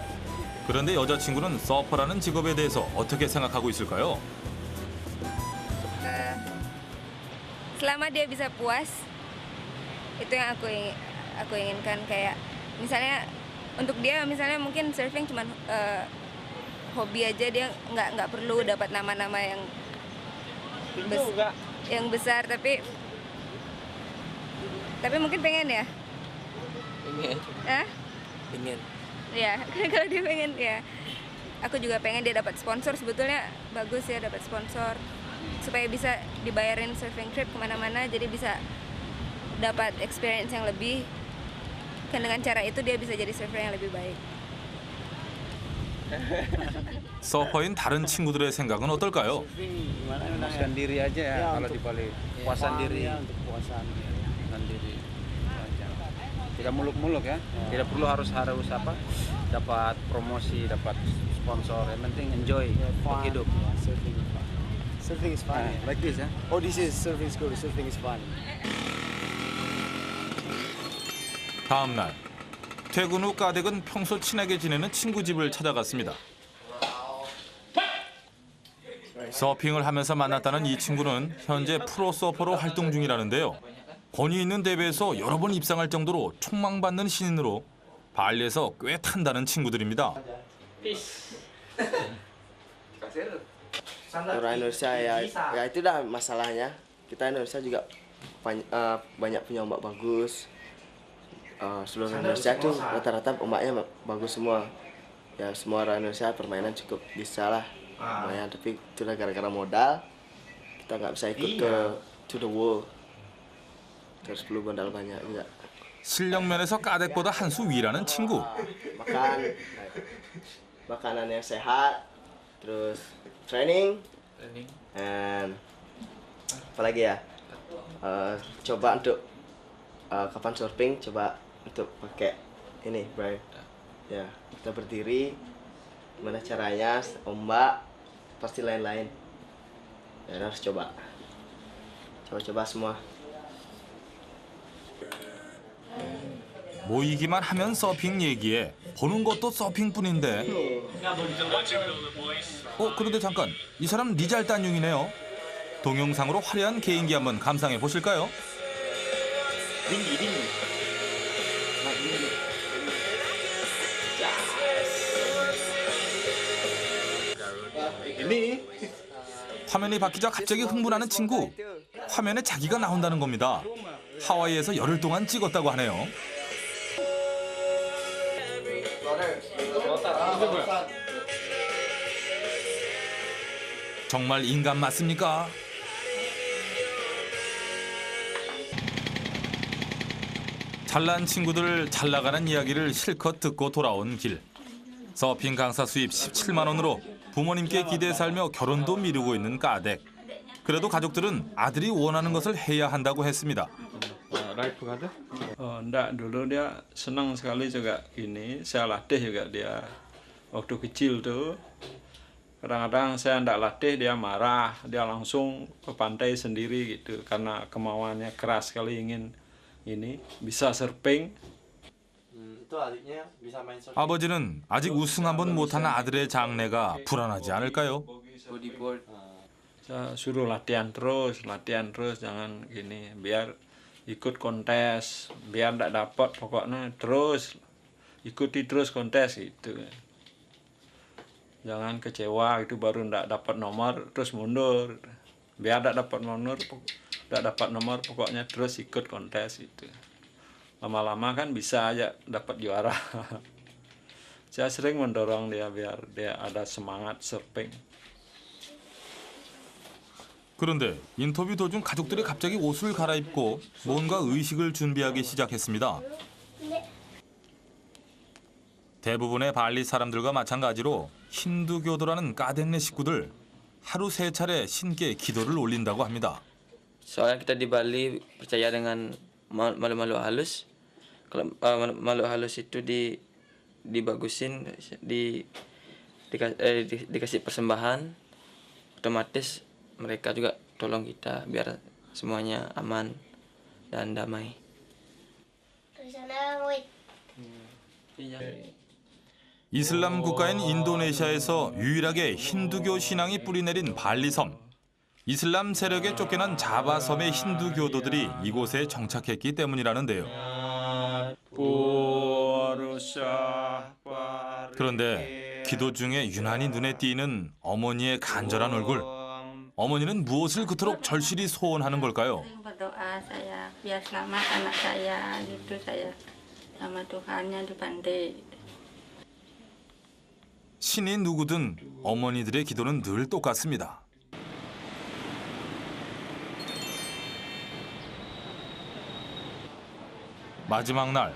그런데 여자친구는 서퍼라는 직업에 대해서 어떻게 생각하고 있을까요? Selama dia bisa puas, itu yang aku inginkan. Kayak misalnya untuk dia misalnya mungkin surfing cuma hobi aja, dia nggak perlu dapat nama-nama yang besar, tapi mungkin pengen ya. Pengen. Hah? Pengen. Ya, kalau dia pengen ya. Aku juga pengen dia dapat sponsor, sebetulnya bagus ya dapat sponsor. Supaya bisa dibayarin surfing trip kemana-mana, jadi bisa dapat experience yang lebih. Kan dengan cara itu dia bisa jadi surfer yang lebih baik. 서퍼인 다른 친구들의 생각은 어떨까요? Memuaskan diri aja ya, kalau di Bali. Puasan diri. Untuk puasan diri. Tidak muluk-muluk ya. Tidak perlu harus apa? Dapat promosi, dapat sponsor. Yang penting enjoy untuk hidup. Surfing is fun. Like this ya. Oh, this is surfing school. Surfing is fun. 다음 날 퇴근 후 까덱은 평소 친하게 지내는 친구 집을 찾아갔습니다. 서핑을 하면서 만났다는 이 친구는 현재 프로 서퍼로 활동 중이라는데요. 권위 있는 대회에서 여러 번 입상할 정도로 촉망받는 신인으로 발리에서 꽤 탄다는 친구들입니다. Orang Indonesia ya itu dah masalahnya. Kita Indonesia juga banyak punya ombak bagus. Seluruh Indonesia tuh rata-rata ombaknya bagus semua. Ya semua orang Indonesia permainan cukup bisa lah. Lumayan, tapi itulah gara-gara modal kita nggak bisa ikut to the world. Terus perlu modal banyak juga. 실력 면에서 까덱보다 한 수 위라는 친구. Makanan yang sehat, terus training, and apalagi ya, coba untuk kapan surfing, coba untuk pakai ini, Brian. Ya, kita berdiri, gimana caranya, ombak, pasti lain-lain. Ya, harus coba semua. 모이기만 하면 서핑 얘기에 보는 것도 서핑뿐인데. 그런데 잠깐, 이 사람 리잘단용이네요. 동영상으로 화려한 개인기 한번 감상해 보실까요? 화면이 바뀌자 갑자기 흥분하는 친구. 화면에 자기가 나온다는 겁니다. 하와이에서 열흘 동안 찍었다고 하네요. 정말 인간 맞습니까? 잘난 친구들 잘 나가는 이야기를 실컷 듣고 돌아온 길. 서핑 강사 수입 17만 원으로 부모님께 기대해 살며 결혼도 미루고 있는 까덱. 그래도 가족들은 아들이 원하는 것을 해야 한다고 했습니다. Enggak, dulu dia senang sekali juga ini, saya latih juga dia. Waktu kecil tuh, kadang-kadang saya enggak latih, dia marah, dia langsung ke pantai sendiri gitu. Karena kemauannya keras sekali ingin ini, bisa surfing. 아버지는 아직 우승 한 번 못한 아들의 장래가 불안하지 않을까요? Saya suruh latihan terus, jangan gini, biar ikut kontes, biar tidak dapat pokoknya terus ikuti terus kontes gitu. Jangan kecewa itu baru tidak dapat nomor terus mundur. Biar tidak dapat nomor pokoknya terus ikut kontes itu. Lama-lama kan bisa aja dapat juara. Saya sering mendorong dia biar dia ada semangat surfing. 그런데 인터뷰 도중 가족들이 갑자기 옷을 갈아입고 뭔가 의식을 준비하기 시작했습니다. 대부분의 발리 사람들과 마찬가지로 힌두교도라는 까덱네 식구들 하루 3차례 신께 기도를 올린다고 합니다. Soalnya kita di Bali percaya dengan makhluk halus. Kalau makhluk halus itu dibagusin, dikasih persembahan, otomatis mereka juga tolong kita biar semuanya aman dan damai. 이슬람 국가인 인도네시아에서 유일하게 힌두교 신앙이 뿌리내린 발리섬. 이슬람 세력에 쫓겨난 자바섬의 힌두 교도들이 이곳에 정착했기 때문이라는데요. 그런데 기도 중에 유난히 눈에 띄는 어머니의 간절한 얼굴. 어머니는 무엇을 그토록 절실히 소원하는 걸까요? Berdoa saya biar selamat anak saya gitu saya sama Tuhannya dibantu. 신이 누구든 어머니들의 기도는 늘 똑같습니다. 마지막 날,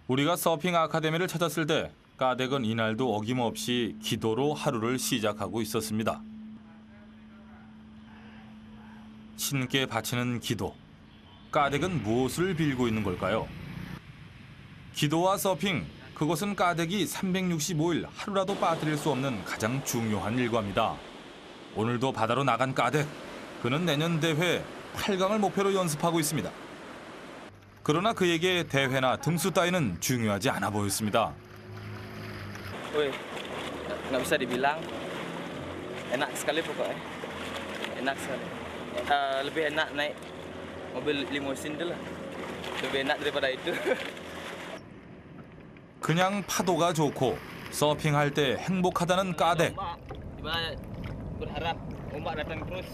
우리가 서핑 아카데미를 찾았을 때 까덱은 이날도 어김없이 기도로 하루를 시작하고 있었습니다. 신께 바치는 기도. 까덱은 무엇을 빌고 있는 걸까요? 기도와 서핑, 그것은 까덱이 365일 하루라도 빠뜨릴 수 없는 가장 중요한 일과입니다. 오늘도 바다로 나간 까덱. 그는 내년 대회 8강을 목표로 연습하고 있습니다. 그러나 그에게 대회나 등수 따위는 중요하지 않아 보였습니다. Woi, nggak bisa dibilang. Enak sekali pokoknya. Enak sekali. Lebih enak naik mobil limosin dulu lah. Lebih enak daripada itu. 그냥 파도가 좋고 서핑할 때 행복하다는 까덱. Gimana? Berharap ombak datang terus.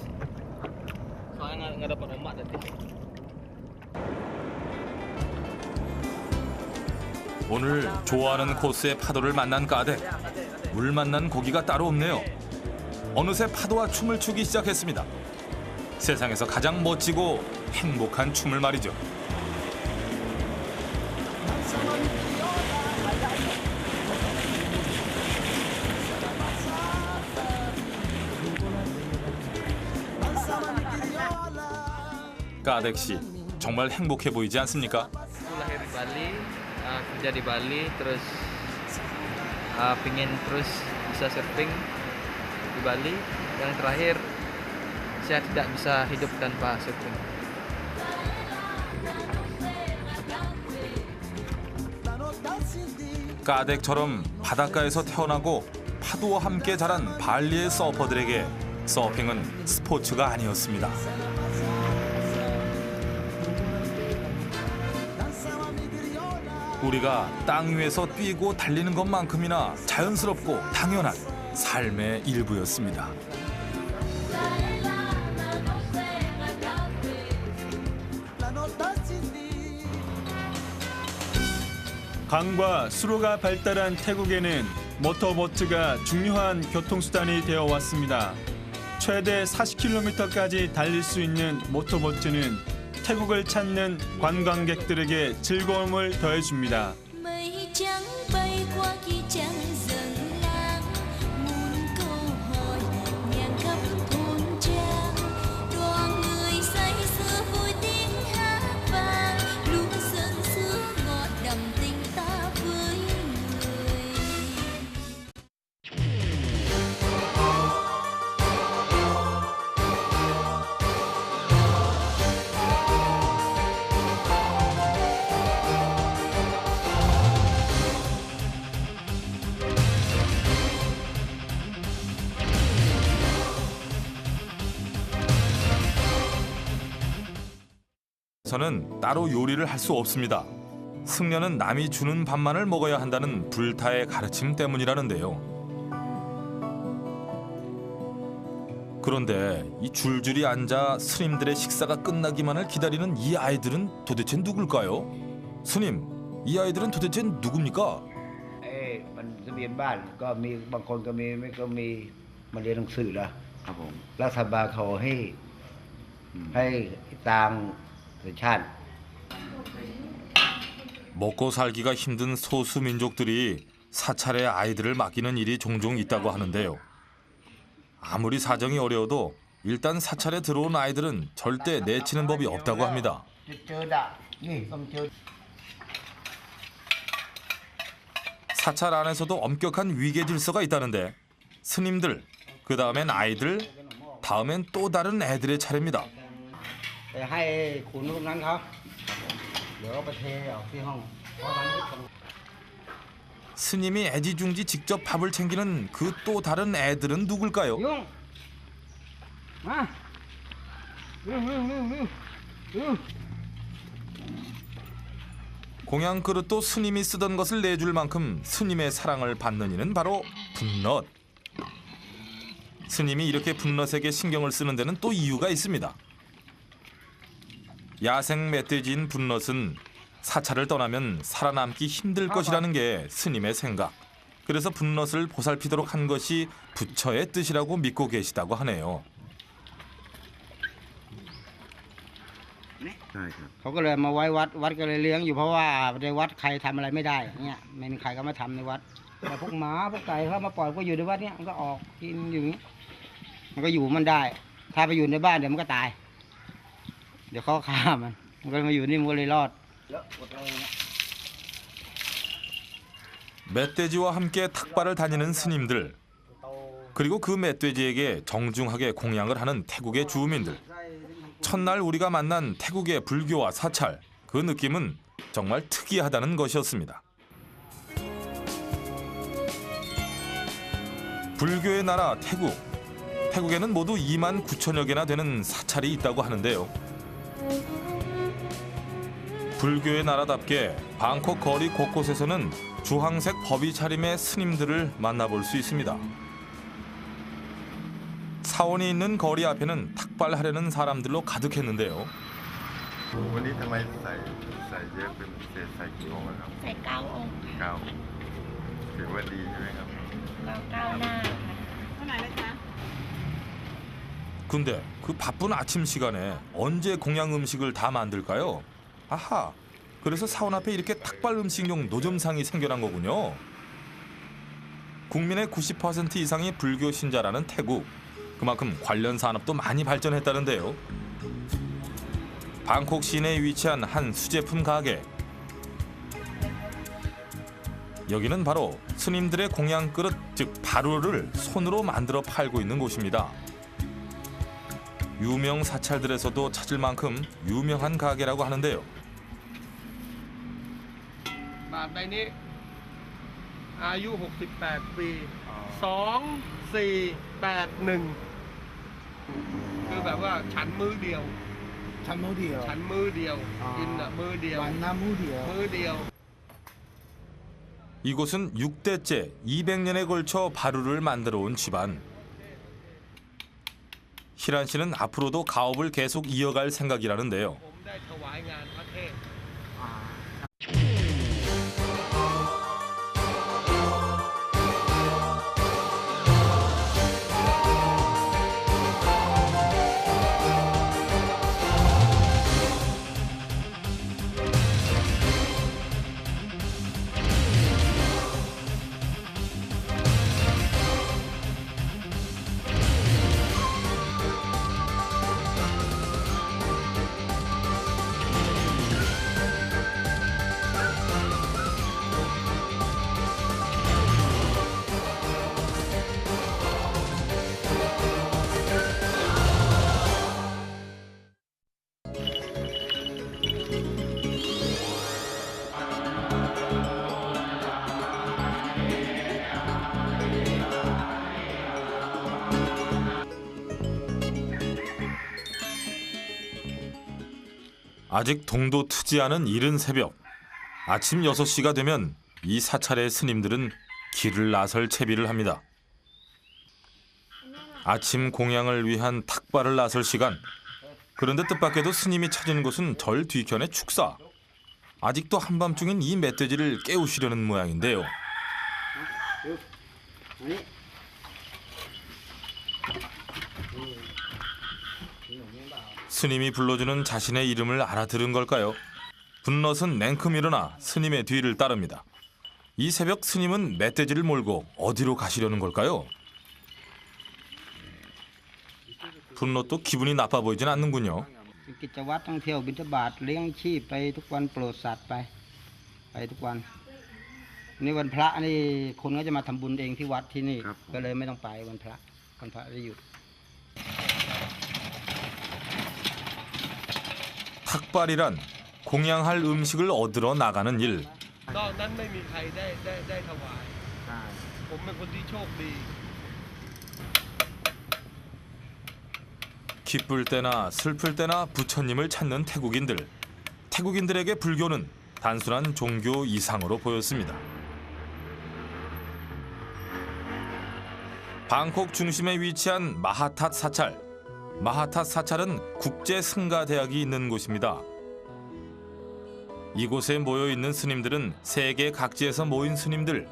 Soalnya nggak dapat ombak tadi. 오늘 좋아하는 코스의 파도를 만난 까덱. 물 만난 고기가 따로 없네요. 어느새 파도와 춤을 추기 시작했습니다. 세상에서 가장 멋지고 행복한 춤을 말이죠. 까덱 씨, 정말 행복해 보이지 않습니까? Aku lahir di Bali, kerja di Bali, terus pengen terus bisa surfing di Bali. Yang terakhir, saya tidak bisa hidup tanpa surfing. 까덱처럼 바닷가에서 태어나고 파도와 함께 자란 발리의 서퍼들에게 서핑은 스포츠가 아니었습니다. 우리가 땅 위에서 뛰고 달리는 것만큼이나 자연스럽고 당연한 삶의 일부였습니다. 강과 수로가 발달한 태국에는 모터보트가 중요한 교통수단이 되어 왔습니다. 최대 40km까지 달릴 수 있는 모터보트는 태국을 찾는 관광객들에게 즐거움을 더해줍니다. 저는 따로 요리를 할 수 없습니다. 승려는 남이 주는 밥만을 먹어야 한다는 불타의 가르침 때문이라는데요. 그런데 이 줄줄이 앉아 스님들의 식사가 끝나기만을 기다리는 이 아이들은 도대체 누굴까요? 스님, 이 아이들은 도대체 누굽니까? มันทะเบียนบ้านก็มีบางคนก็มีไม่ก็มีมาเรียนหนังสือแล้วครับผมรัฐบาลเขาให้ต่างชาติ 먹고 살기가 힘든 소수 민족들이 사찰에 아이들을 맡기는 일이 종종 있다고 하는데요. 아무리 사정이 어려워도 일단 사찰에 들어온 아이들은 절대 내치는 법이 없다고 합니다. 사찰 안에서도 엄격한 위계 질서가 있다는데 스님들, 그 다음엔 아이들, 다음엔 또 다른 애들의 차례입니다. ไปให้คุณลูกนั้นเขาเดี๋ยวไปเทออกที่ห้องเพราะมัน 스님이 애지중지 직접 밥을 챙기는 그 또 다른 애들은 누굴까요? 공양 그릇도 스님이 쓰던 것을 내줄 만큼 스님의 사랑을 받는 이는 바로 분넛. 스님이 이렇게 분넛에게 신경을 쓰는 데는 또 이유가 있습니다. 야생 멧돼지인 분넛은 사찰을 떠나면 살아남기 힘들 것이라는 게 스님의 생각. 그래서 분넛을 보살피도록 한 것이 부처의 뜻이라고 믿고 계시다고 하네요. เขาก็เลยมาไว้วัดก็เลยเลี้ยงอยู่เพราะว่าในวัดใครทำอะไรไม่ได้เนี่ยไม่มีใครก็มาทำในวัดแต่พวกหมาพวกไก่เขามาปล่อยก็อยู่ในวัดเนี่ยมันก็ออกกินอยู่อย่างนี้มันก็อยู่มันได้ถ้าไปอยู่ในบ้านเดี๋ยวมันก็ตายเดี๋ยวเขาฆ่ามันก็มาอยู่นี่มันก็เลยรอด 멧돼지와 함께 탁발을 다니는 스님들, 그리고 그 멧돼지에게 정중하게 공양을 하는 태국의 주민들. 첫날 우리가 만난 태국의 불교와 사찰, 그 느낌은 정말 특이하다는 것이었습니다. 불교의 나라 태국. 태국에는 모두 2만 9천여 개나 되는 사찰이 있다고 하는데요. 불교의 나라답게 방콕 거리 곳곳에서는 주황색 법의 차림의 스님들을 만나볼 수 있습니다. 사원이 있는 거리 앞에는 탁발하려는 사람들로 가득했는데요. วันนี้ทำไมใส่เยอะเป็นพิเศษใส่กี่องค์ครับ ใส่9 องค์ ถือว่าดีใช่ไหมครับ 9 หน้าเท่าไหร่นะจ๊ะ 근데 그 바쁜 아침 시간에 언제 공양 음식을 다 만들까요? 아하, 그래서 사원 앞에 이렇게 탁발 음식용 노점상이 생겨난 거군요. 국민의 90% 이상이 불교 신자라는 태국. 그만큼 관련 산업도 많이 발전했다는데요. 방콕 시내에 위치한 한 수제품 가게. 여기는 바로 스님들의 공양 그릇, 즉 바루를 손으로 만들어 팔고 있는 곳입니다. 유명 사찰들에서도 찾을 만큼 유명한 가게라고 하는데요. บาทใบนี้อายุ68 ปี 2481 คือแบบว่าฉันมื้อเดียว ฉันมื้อเดียว ฉันมื้อเดียวกินมื้อเดียว วันน้ำมื้อเดียว มื้อเดียว 이곳은 6대째 200년에 걸쳐 바루를 만들어 온 집안. 희란 씨는 앞으로도 가업을 계속 이어갈 생각이라는데요. ผมได้ถวายงานพระเทศ 아직 동도 트지 않은 이른 새벽. 아침 6시가 되면 이 사찰의 스님들은 길을 나설 채비를 합니다. 아침 공양을 위한 탁발을 나설 시간. 그런데 뜻밖에도 스님이 찾은 곳은 절 뒤편의 축사. 아직도 한밤중인 이 멧돼지를 깨우시려는 모양인데요. 스님이 불러주는 자신의 이름을 알아들은 걸까요? 분넛은 냉큼 일어나 스님의 뒤를 따릅니다. 이 새벽 스님은 멧돼지를 몰고 어디로 가시려는 걸까요? 분넛도 기분이 나빠 보이진 않는군요. กิจวัตรต้องเที่ยวบิณฑบาตเลี้ยงชีพไปทุกวันโปรดสัตว์ไปทุกวันนี่วันพระนี่คนก็จะมาทำบุญเองที่วัดที่นี่ก็เลยไม่ต้องไปวันพระได้หยุด 탁발이란 공양할 음식을 얻으러 나가는 일. นอกนั้นไม่มีใครได้ถวายผมเป็นคนที่โชคดี 기쁠 때나 슬플 때나 부처님을 찾는 태국인들. 태국인들에게 불교는 단순한 종교 이상으로 보였습니다. 방콕 중심에 위치한 마하탓 사찰. 마하탓 사찰은 국제 승가 대학이 있는 곳입니다. 이곳에 모여 있는 스님들은 세계 각지에서 모인 스님들.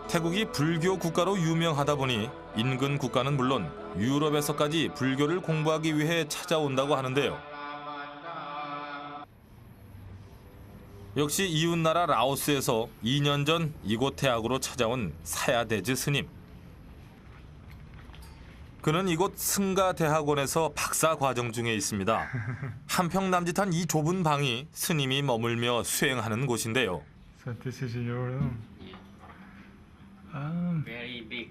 태국이 불교 국가로 유명하다 보니 인근 국가는 물론 유럽에서까지 불교를 공부하기 위해 찾아온다고 하는데요. 역시 이웃나라 라오스에서 2년 전 이곳 대학으로 찾아온 사야데즈 스님. 그는 이곳 승가 대학원에서 박사 과정 중에 있습니다. 한평 남짓한 이 좁은 방이 스님이 머물며 수행하는 곳인데요. So this is your room. Very big.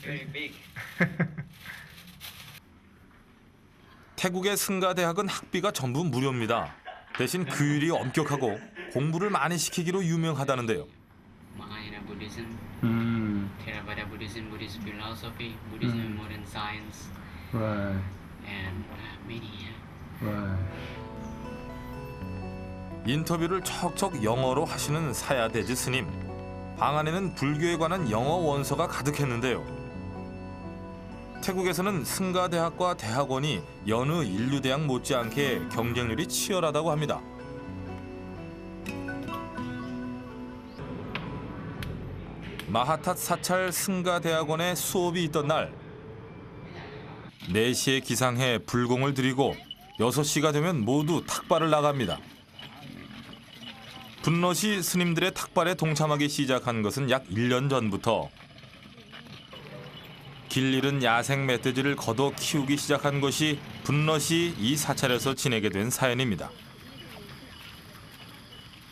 Very big. 태국의 승가 대학은 학비가 전부 무료입니다. 대신 규율이 엄격하고 공부를 많이 시키기로 유명하다는데요. Mahayana Buddhism, Theravada Buddhism, Buddhist philosophy, Buddhism and modern science, Right. and many. Right. 인터뷰를 척척 영어로 하시는 사야데즈 스님. 방 안에는 불교에 관한 영어 원서가 가득했는데요. 태국에서는 승가대학과 대학원이 여느 인류대학 못지않게 경쟁률이 치열하다고 합니다. 마하탓 사찰 승가대학원에 수업이 있던 날 4시에 기상해 불공을 드리고 6시가 되면 모두 탁발을 나갑니다. 분넛이 스님들의 탁발에 동참하기 시작한 것은 약 1년 전부터 길 잃은 야생 멧돼지를 걷어 키우기 시작한 것이 분넛이 이 사찰에서 지내게 된 사연입니다.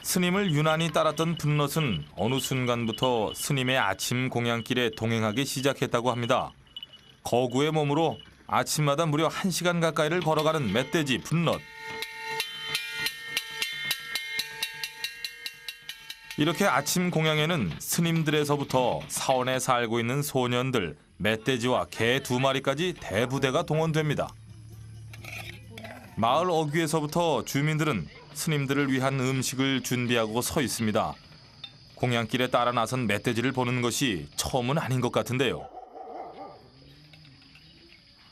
스님을 유난히 따랐던 분넛은 어느 순간부터 스님의 아침 공양길에 동행하기 시작했다고 합니다. 거구의 몸으로 아침마다 무려 1시간 가까이를 걸어가는 멧돼지 분넛. 이렇게 아침 공양에는 스님들에서부터 사원에 살고 있는 소년들, 멧돼지와 개 2마리까지 대부대가 동원됩니다. 마을 어귀에서부터 주민들은 스님들을 위한 음식을 준비하고 서 있습니다. 공양길에 따라 나선 멧돼지를 보는 것이 처음은 아닌 것 같은데요.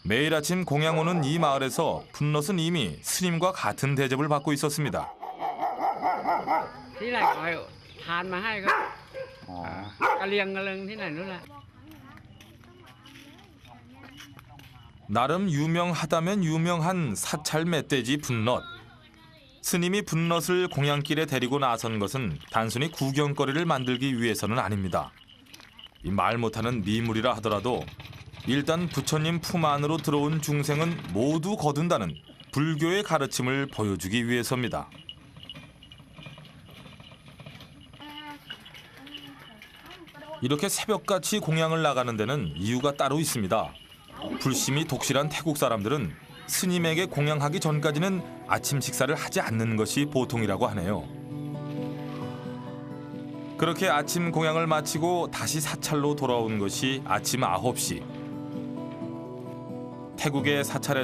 매일 아침 공양 오는 이 마을에서 분넛은 이미 스님과 같은 대접을 받고 있었습니다. ที่ไหนคอยทานมาให้ก็กะเลียงที่ไหนนู่นแหละ 나름 유명하다면 유명한 사찰 멧돼지 분넛. 스님이 분넛을 공양길에 데리고 나선 것은 단순히 구경거리를 만들기 위해서는 아닙니다. 이 말 못하는 미물이라 하더라도 일단 부처님 품 안으로 들어온 중생은 모두 거둔다는 불교의 가르침을 보여주기 위해서입니다. 이렇게 새벽같이 공양을 나가는 데는 이유가 따로 있습니다. 불심이 독실한 태국 사람들은 스님에게 공양하기 전까지는 아침 식사를 하지 않는 것이 보통이라고 하네요. 그렇게 아침 공양을 마치고 다시 사찰로 돌아온 것이 아침 9시. 태국의 사찰에